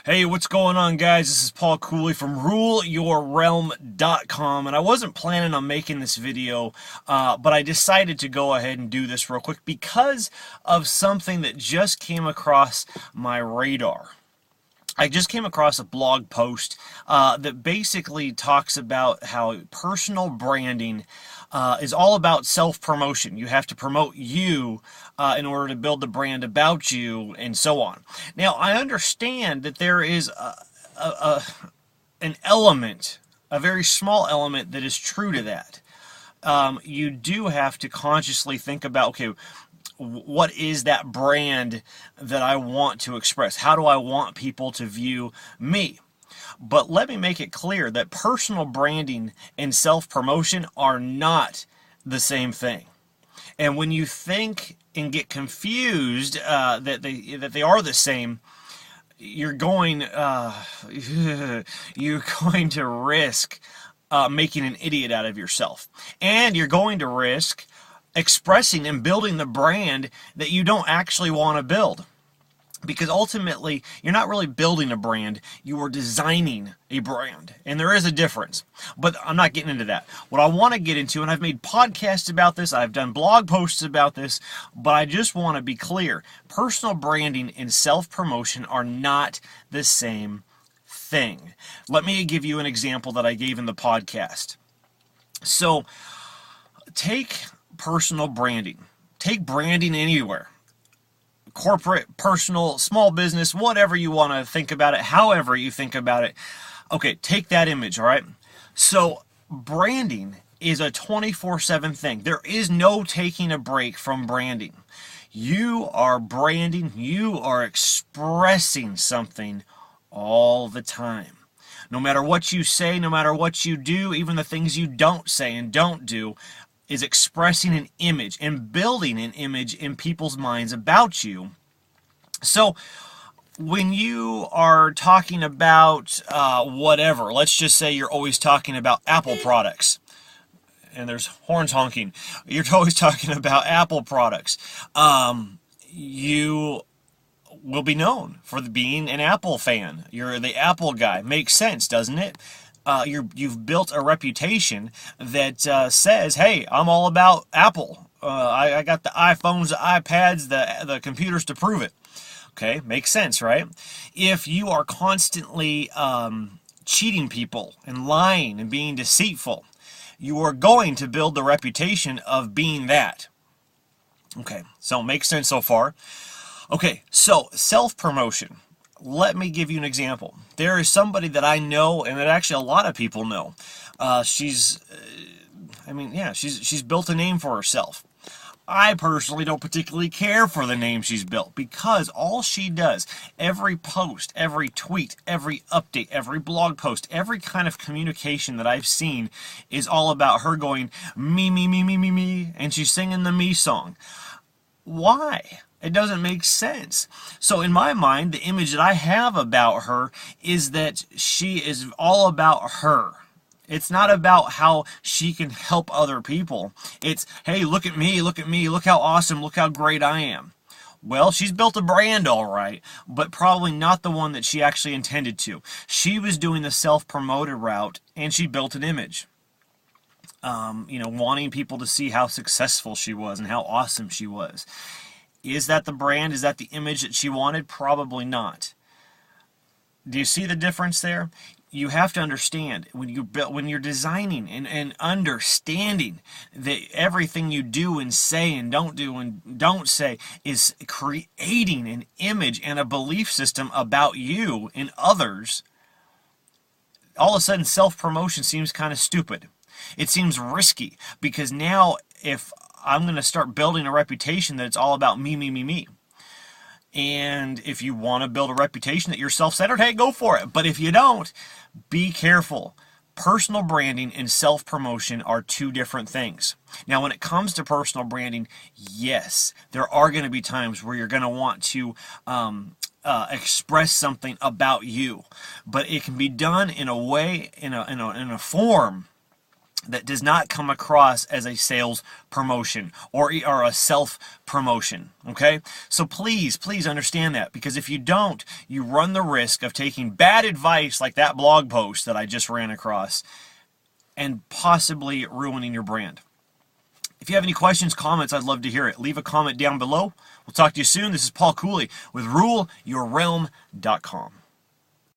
Hey, what's going on, guys? This is Paul Cooley from RuleYourRealm.com, and I wasn't planning on making this video, but I decided to go ahead and do this real quick because of something that just came across my radar. I just came across a blog post that basically talks about how personal branding is all about self-promotion. You have to promote you in order to build the brand about you, and so on. Now, I understand that there is an element, a very small element, that is true to that. You do have to consciously think about, okay, what is that brand that I want to express? How do I want people to view me? But let me make it clear that personal branding and self-promotion are not the same thing. And when you think and get confused that they are the same, you're going you're going to risk making an idiot out of yourself, and you're going to risk expressing and building the brand that you don't actually want to build. Because ultimately, you're not really building a brand, you are designing a brand. And there is a difference. But I'm not getting into that. What I want to get into, and I've made podcasts about this, I've done blog posts about this, but I just want to be clear. Personal branding and self-promotion are not the same thing. Let me give you an example that I gave in the podcast. So, take personal branding. Take branding anywhere. Corporate, personal, small business, whatever you want to think about it, however you think about it. Okay, take that image, all right? So, branding is a 24/7 thing. There is no taking a break from branding. You are branding, you are expressing something all the time. No matter what you say, no matter what you do, even the things you don't say and don't do, is expressing an image and building an image in people's minds about you. So when you are talking about whatever, let's just say you're always talking about Apple products, and there's horns honking, you're always talking about Apple products, you will be known for being an Apple fan. You're the Apple guy. Makes sense, doesn't it? You've built a reputation that says, hey, I'm all about Apple. I got the iPhones, the iPads, the computers to prove it. Okay, makes sense, right? If you are constantly cheating people and lying and being deceitful, you are going to build the reputation of being that. Okay, so makes sense so far. Okay, so self-promotion. Let me give you an example. There is somebody that I know, and that actually a lot of people know. She's built a name for herself. I personally don't particularly care for the name she's built, because all she does, every post, every tweet, every update, every blog post, every kind of communication that I've seen is all about her going, me, me, me, me, me, me, and she's singing the me song. Why? It doesn't make sense. So in my mind, the image that I have about her is that she is all about her. It's not about how she can help other people. It's, hey, look at me, look how awesome, look how great I am. Well, she's built a brand all right, but probably not the one that she actually intended to. She was doing the self-promoted route, and she built an image. Wanting people to see how successful she was and how awesome she was. Is that the brand? Is that the image that she wanted? Probably not. Do you see the difference there? You have to understand when you're designing and understanding that everything you do and say and don't say is creating an image and a belief system about you and others. All of a sudden, self-promotion seems kind of stupid. It seems risky, because now if I'm going to start building a reputation that it's all about me, me, me, me. And if you want to build a reputation that you're self-centered, hey, go for it. But if you don't, be careful. Personal branding and self-promotion are two different things. Now, when it comes to personal branding, yes, there are going to be times where you're going to want to express something about you. But it can be done in a way, in a form that does not come across as a sales promotion or a self-promotion, okay? So please understand that, because if you don't, you run the risk of taking bad advice like that blog post that I just ran across and possibly ruining your brand. If you have any questions, comments, I'd love to hear it. Leave a comment down below. We'll talk to you soon. This is Paul Cooley with RuleYourRealm.com.